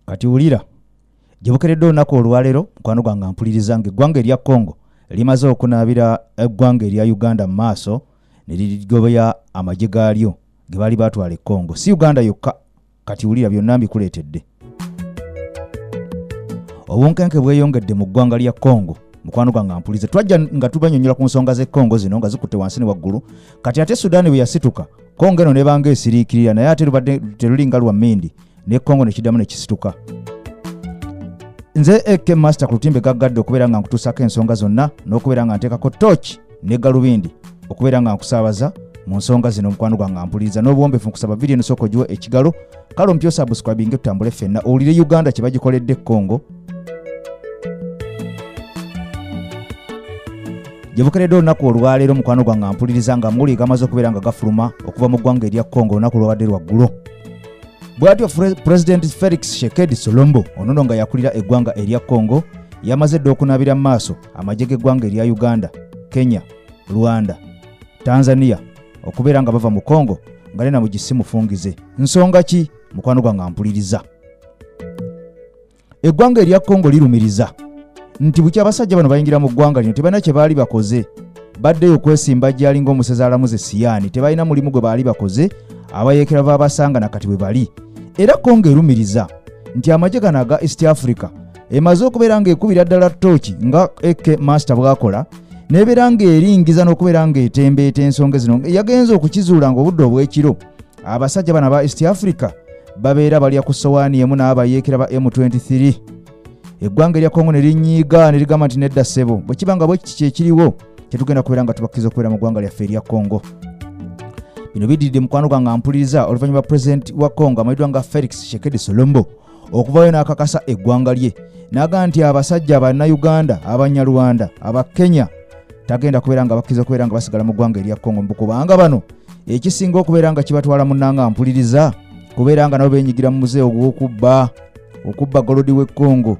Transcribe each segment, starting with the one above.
Kati ulira jibukeredde olunaku olwaleero mukwano gwange mpuliriza ng'eggwanga erya Congo limaze okunaabira eggwanga erya Uganda mu maaso ne ligobya amagye gaalyo ge baali batwala e Congo. Si Uganda yokka, kati ulira byonna mbikuleetedde. Obunkenke bweyongedde mu ggwanga lya Congo mukwano gwange mpuliriza. Twajja nga tubanyonyola ku nsonga z'e Congo zino nga zikutte wansi ne waggulu. Kati ate Sudan bwe yasituka, Congo eno nebanga esiriikirira naye ate lubadde terulinga lwa mmindi ne Congo ne kiddamu ne kisituka. Nze AK Master ku lutimbe gaggadde okubeera nga nkutuusako ensonga zonna n'okubeera nga nteekako tooki ne galubindi okubeera nga nkusaabaza mu nsonga zino mukwano gwange mpuliriza. N'obuwombeefu nkusaba vidiyo nosooka ogiwe ekigalo kale ompyo subscribinge tutambule ffenna owulire Uganda kye bagikoledde Congo. Jebukeredde olunaku olwaleero mukwano gwange mpuliriza nga muli gamaze okubeera nga gafuluma okuva mu ggwanga erya Congo olunaku lwabadde lwaggulo. Bwatyo President Felix Tshisekedi Tshilombo ono nga yakulira eggwanga erya Congo yamaze dde okunaabira mu maaso amagye g'eggwanga erya Uganda, Kenya, Rwanda, Tanzania okubeera nga bava mu Congo nga nena mu gisi mufungize. Nsonga ki mukwano gwange mpuliriza? Eggwanga erya Congo lirumiriza nti bukya abasajja bano bayingira mu ggwanga lino tebalina kye baali bakoze, baddeyo okwesimba gyali ng'omusezi alamuze Siyani, tebalina mulimu gwe baali bakoze, abayeekera baabasanga na kati bwe bali. Era Congo erumiriza nti amagye gano aga East Africa emaze okubeera ng'ekubira ddala tooki nga AK Master bw'akola n'ebeera ng'eringiza n'okubeera ng'etembeeta ensonga zino yagenza okukizuula ng'obudde obw'ekiro abasajja bano aba East Africa babeera balya ku sowaani emu n'abayeekera ba M23. Eggwanga erya Congo ne linyiiga ne ligamba nti nedda ssebo bwe kiba nga bwe kiki kyekiriwo kye tugenda kubeera nga tubakkiriza okubeera mu ggwanga lyaffe erya Congo. Bino biddiridde mukwano gwange mpuliriza oluvannyuma Pulezidenti wa Congo amanyiddwa nga Felix Tshisekedi Tshilombo okuvayo n'akakasa eggwanga lye n'agamba nti abasajja Abannayuganda, Abanyarwanda, Abakenya tagenda kubeera nga bakkiriza okubeera nga basigala mu ggwanga erya Congo kubanga bano ekisinga okubeera nga kibatwala munnanga mpuliriza kubeera nga nabo beenyigira mu muze okubba golodi w'e Congo,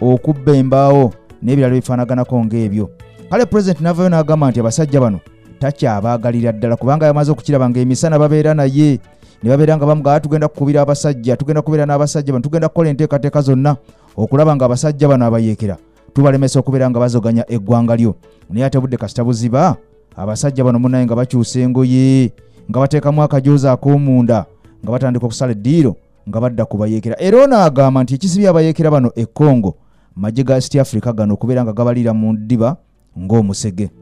okubba embaawo n'ebirala bifaanaganako ng'ebyo. Kale Pulezidenti n'avayo n'agamba nti abasajja bano takyabaagalira ddala kubanga yamaze okukiraba ng'emisana babeera naye ne babeera nga bamugaa tugenda kukubira abasajja, tugenda kubeera n'abasajja bano, tugenda kukola enteekateeka zonna okulaba nga abasajja bano abayeekera tubalemesa okubeera nga bazoganya eggwanga lyo. Naye ate budde kasita buziba abasajja bano munnaye nga bakyusa engoye nga bateekamu akajoozi ak'omunda nga batandika okusala eddiiro nga badda ku bayeekera. Era ono agamba nti ekisibye abayeekera bano e Congo magye ga East Africa gano okubeera nga gabalira mu ddiba ng'omusege.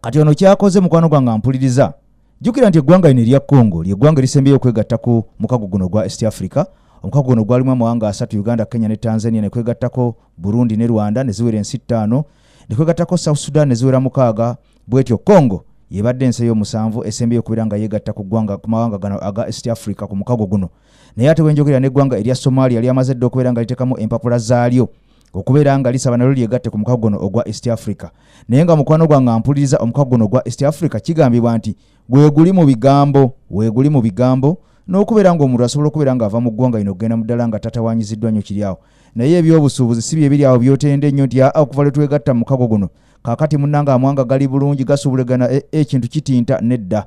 Kati ono kyakoze mukwano gwange mpuliriza, jjukira nti eggwanga lino erya Congo ly'eggwanga erisembyeyo okwegattako mukago guno gwa East Africa. Omukago guno gwalimu amawanga 3, Uganda, Kenya ne Tanzania, ne kwegattako Burundi ne Rwanda ne ziwera ensi 5, ne kwegattako South Sudan ne ziwera 6. Bwetyo Congo yebadde ensi ey'omusanvu esembyeyo okubeera nga yeegatta ku mawanga gano aga East Africa ku mukago guno. Naye ate wenjogerera n'eggwanga erya Somalia lyamaze dde okubeera nga liteekamu empapula zaalyo okubeera nga lisaba nalyo lyegatte ku mukago guno ogwa East Africa. Naye nga mukwano gwange mpuliriza omukago guno ogwa East Africa kigambibwa nti weeguli mu bigambo n'okubeera ng'omuntu asobola okubeera ng'ava mu ggwanga lino okugenda mu ddala nga tatawaanyiziddwa nnyo kiri awo. Naye ebyobusuubuzi si bye biri awo byotende nnyo nti okuva lwe twegatta mu mukago guno kaakati munnange amawanga gali bulungi gasuubulagana ekintu kitinta nedda.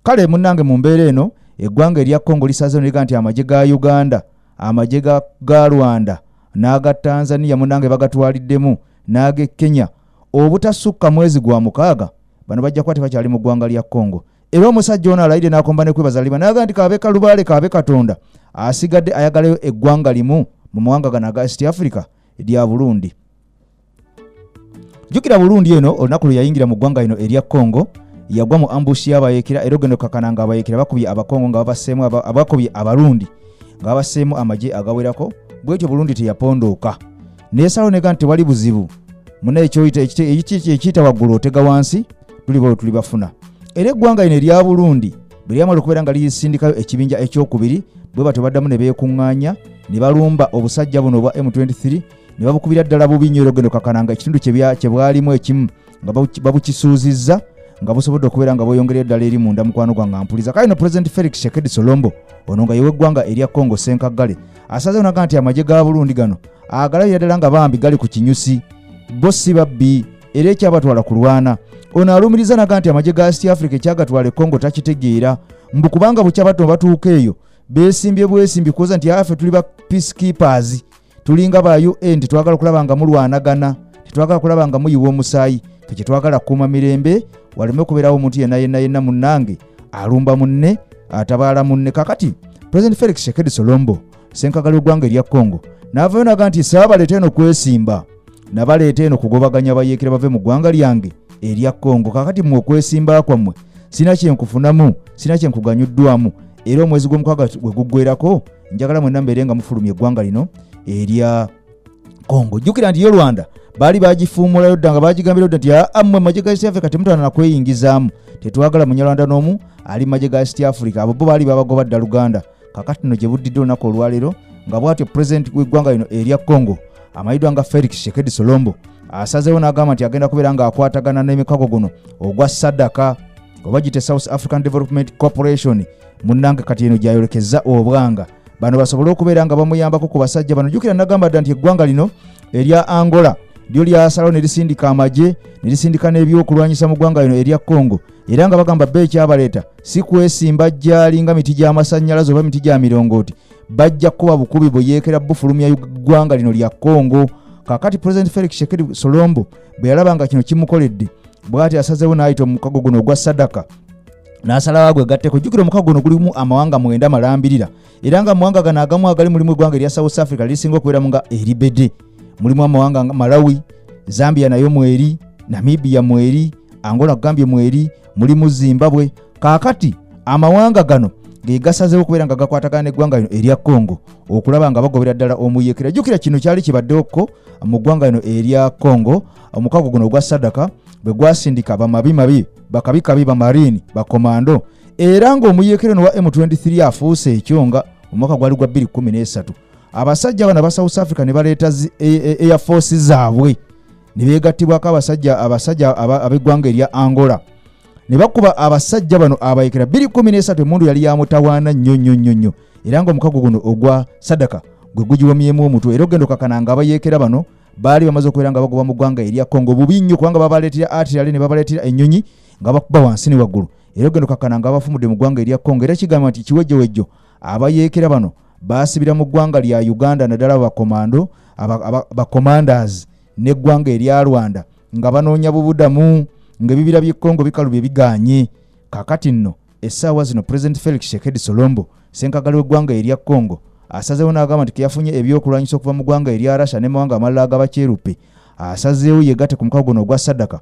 Kale munnange mu mbeera eno eggwanga erya Congo lisazeewo ne liga nti amagye ga Uganda, amagye ga Rwanda n'aga Tanzania munnange bagatwaliddemu n'age Kenya obutasukka mwezi gwa 6 bano bajja kuba tebakyali mu ggwanga lya Congo. Era omusajja ono alayidde n'akomba ne kwebazalibwa n'aga nti kaabe kalubaale kaabe Katonda asigadde ayagalayo eggwanga limu mu mawanga gano aga East Africa erya Burundi. Jjukira Burundi eno olunaku lwe yayingira mu ggwanga lino erya Congo yagwa mu ambushi y'abayeekera era ogenda okakana nga abayeekera bakubye Abakongo nga babaseemu abakubye Abarundi nga babaseemu amagye agawerako. Bwetyo Burundi teyapondooka neesalawo nega nti tewali buzibu munaye ekiyita waggulu otega wansi tuli bafuna. Era eggwanga lino erya Burundi bwe lyamala okubeera nga lisindikayo ekibinja ekyokubiri bwe batyo baddamu ne beekuŋŋaanya ne balumba obusajja buno obwa M23 ne babukubira ddala bubi nnyo era ogenda okakananga ekitundu kye bwalimu ekimu nga babukisuuzizza nga busobodde okubeera nga bweyongerera ddala eri munda mukwano gwange mpuliriza. Kale no President Felix Tshisekedi Tshilombo ono nga yewe eggwanga erya Congo Senkaggale asazeewo naga nti amagye ga Burundi gano agalabira ddala nga bambi gali ku kinyusi bo si babbi era ekyabatwala kulwana. Ono alumiriza naga nti amagye ga East Africa ekyagatwala e Congo takitegeera mbu kubanga bukya bato batuuka eyo beesimbye bwesimbi kuza nti afe tuli ba peacekeepers, tulinga ba UN, tetwagala kulaba nga mulwanagana, tetwagala kulaba nga muyiwa omusaayi, ffe twagala kuuma mirembe, waleme kubeerawo omuntu yenna munnange alumba munne, atabaala munne. Kakati President Felix Tshisekedi Tshilombo Ssenkagala w'eggwanga erya Congo n'avayo naga nti saabaleeta eno kwesimba, nabaleeta eno kugobaganya bayeekera bave mu ggwanga lyange erya Congo. Kakati mu okwesimba kwammwe sina kyenkufunamu, sina kyenkuganyuddwamu, era omwezi gw'omukaaga bwe guggweerako njagala mwenna mbeere nga mufulumya eggwanga lino erya Congo. Jjukira nti yo Rwanda baali bagifuumulayo dda nga bagigambira dda nti mmwe majje ga East Africa temutana na kweyingizaamu, tetwagala munyarwanda n'omu ali majje ga East Africa. Abo bo baali babagoba dda Luganda. Kakati nno gye buddidde olunaku olwaleero nga bw'atyo pulezidenti w'eggwanga lino erya Congo amayiddwa nga Felix Tshisekedi Tshilombo asazeewo n'agamba nti agenda kubeera ng'akwatagana n'emikago guno ogwa SADC oba gite South African Development Corporation. Munnange kati eno gy'ayolekezza obwanga bano basobole okubeera nga bamuyambako ku basajja bano. Jjukira nagamba dda nti eggwanga lino erya Angola lyo lyasalawo ne lisindika amagye ne lisindika n'ebyokulwanyisa mu ggwanga lino erya Congo, era nga bagamba bba ekyabaleeta si kwesimba gyali nga miti gy'amasannyalaze oba miti gya mirongooti, bajja kuba bukubi bwe yeekera bufulumya ggwanga lino lya Congo. Kakati President Felix Tshisekedi Tshilombo bwe yalaba nga kino kimukoledde bw'ati asazeewo n'ayita omukago guno ogwa SADC n'asalawo agwegatteko. Jjukira omukago guno gulimu amawanga 9 malambirira, era nga amawanga gano agamu agali mulimu eggwanga erya South Africa lisinga okubeeramu nga eribede. Mulimu amawanga Malawi, Zambia nayo mweri, Namibia mweri, Angola Gambia mweri, mulimu Zimbabwe. Kakati amawanga gano ge gasazeewo okubeera nga gakwatagana n'eggwanga lino erya Congo okulaba nga bagobera ddala omuyeekera. Jjukira kino kyali kibaddeko mu ggwanga lino erya Congo, omukago guno ogwa SADC bwe gwasindika bamabimabi bakabikabi bamarine bakomando, era ng'omuyeekera ono wa M23 afuuse ekyonga. Omwaka gwali gwa 2013 abasajja bano aba South Africa ne baleeta Air Force zaabwe ne beegattibwako abasajja ab'eggwanga erya Angola ne bakuba abasajja bano abayeekera 2013 emundu yali yamutawaana nnyo, era ng'omukago guno ogwa SADC gwe gugiwamyemu omutwe, era ogenda okakana nga abayeekera bano baali bamaze okubeera nga bagoba mu ggwanga erya Congo bubi nnyo, kubanga babaleetera artillery ne babaleetera ennyonyi nga bakuba wansi ne waggulu, era ogenda okakana nga abafumudde mu ggwanga erya Congo. Era kigamba nti kiwejjowejjo abayeekera bano baasibira mu ggwanga lya Uganda naddala bakomando bacommanders n'eggwanga erya Rwanda nga banoonya bubudamu ng'ebibira by'e Congo bikalubye biganye. Kakati nno essaawa zino President Felix Tshisekedi Tshilombo Ssenkagala w'eggwanga erya Congo asazeewo n'agamba nti yafunye ebyokulwanyisa okuva mu ggwanga erya Russia n'amawanga amalala ag'abakyeruppe, asazeewo yegatte ku mukago guno ogwa SADC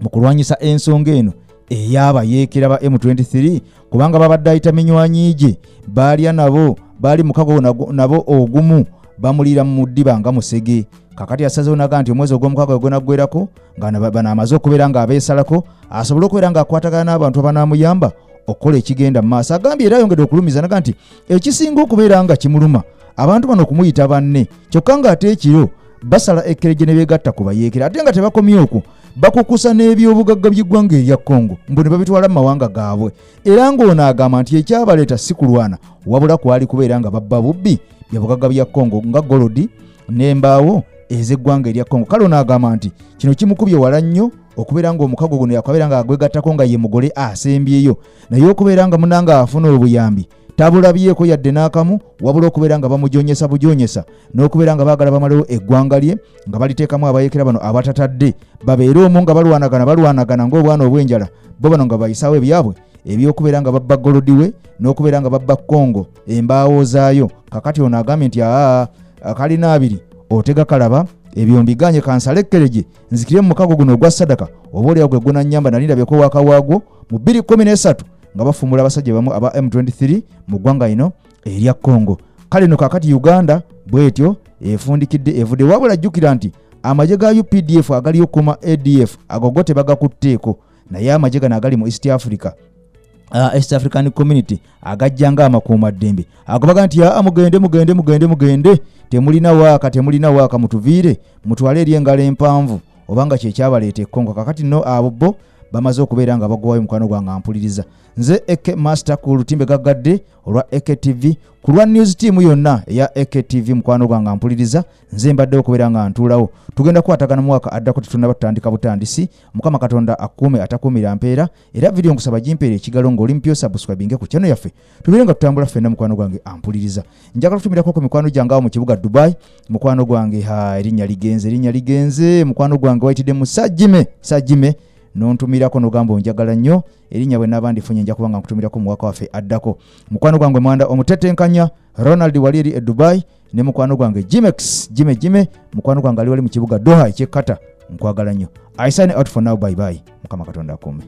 mu kulwanyisa ensonga eno ey'abayeekera ba M23, kubanga babadde ayita minywanyi gye baalya nabo baali mukago nabo ogumu bamuliira mu ddiba nga musege. Kakati asazeewo n'agamba nti omwezi ogw'omukaaga gwenaggwerako nga bano amaze okubeera nga abeesalako asobole okubeera ng'akwatagana n'abantu abanaamuyamba okukola ekigenda mu maaso. Agambye era ayongedde okulumiza naga nti ekisinga okubeera nga kimuluma abantu bano okumuyita banne, kyokka ng'ate ekiro basala ekkereje ne beegatta ku bayeekera, ate nga tebakomye okwo bakukusa n'ebyobugagga by'eggwanga erya Congo mbu ne babitwala mu mawanga gaabwe. Era ng'ono agamba nti ekyabaleeta si kulwana wabula kwali kubeera nga babba bubbi bya bugagga bya Congo nga golodi n'embaawo ez'eggwanga erya Congo. Kale ono agamba nti kino kimukubye wala nnyo okubeera ng'omukago guno yakabeera nga agwegattako nga ye mugole asembyeyo, naye okubeera nga munanga afuna obuyambi tabulabyeko yadde n'akamu, wabula okubeera nga bamujonyesa bujonyesa n'okubeera nga baagala bamalewo eggwanga lye nga baliteekamu abayeekera bano abatatadde babeere omwo nga balwanagana ng'obwana obw'enjala, bo bano nga bayisaawo ebyabwe ebyokubeera nga babba golodi we n'okubeera nga babba Congo embaawo zaayo. Kakati ono agambye nti akalina abiri otega kalaba ebyo mbiganye kansalekkereje nzikire mu mukago guno ogwa SADC oba oliawo gwe gunannyamba nalirabyeko waka waagwo mu 2013 nga bafumula abasajja bamu aba M23 mu ggwanga lino erya Congo. Kale no kakati Uganda bwetyo efundikidde evudde, wabula jjukira nti amagye ga UPDF agali okuma ADF agogote bagakutteeko, naye amagye gano agali mu East African Community agajjanga amakuuma ddembe agobaga nti mugende temulina waaka mutuviire mutwale eri engalo empanvu obanga kyekyabaleeta e Congo. Kakati no abo bo bamaze okubeera nga bagowayo mukwano gwange ampuliriza. Nze AK Master ku lutimbe gaggadde olwa AK TV ku lwa news team yonna eya AK TV mukwano gwange ampuliriza. Nze mbadde okubeera nga ntuulawo. Tugenda kwatagana mu mwaka addako tetunnaba tutandika butandisi. Mukama Katonda akuume atakuumira mpeera. Era video nkusaba jimpeere ekigalo ng'oli mpyo subscribinge ku channel yaffe. Tubeere nga tutambula ffenna mukwano gwange ampuliriza. Njagala kutumirako ku mikwano gyange awo mu kibuga Dubai. Mukwano gwange erinnya ligenze mukwano gwange wayitidde mu Sajime nontumirako nogamba onjagala nnyo erinnya bwe nabandi funye nja kubanga nkutumirako mu mwaka waffe addako. Mukwano gwange mwanda omutetenkanya Ronald wali eri e Dubai ne mukwano gwange Jime mukwano gwange ali wali mu kibuga Doha ekyekata nkwagala nnyo. I sign out for now, bye bye. Mukama Katonda akuume.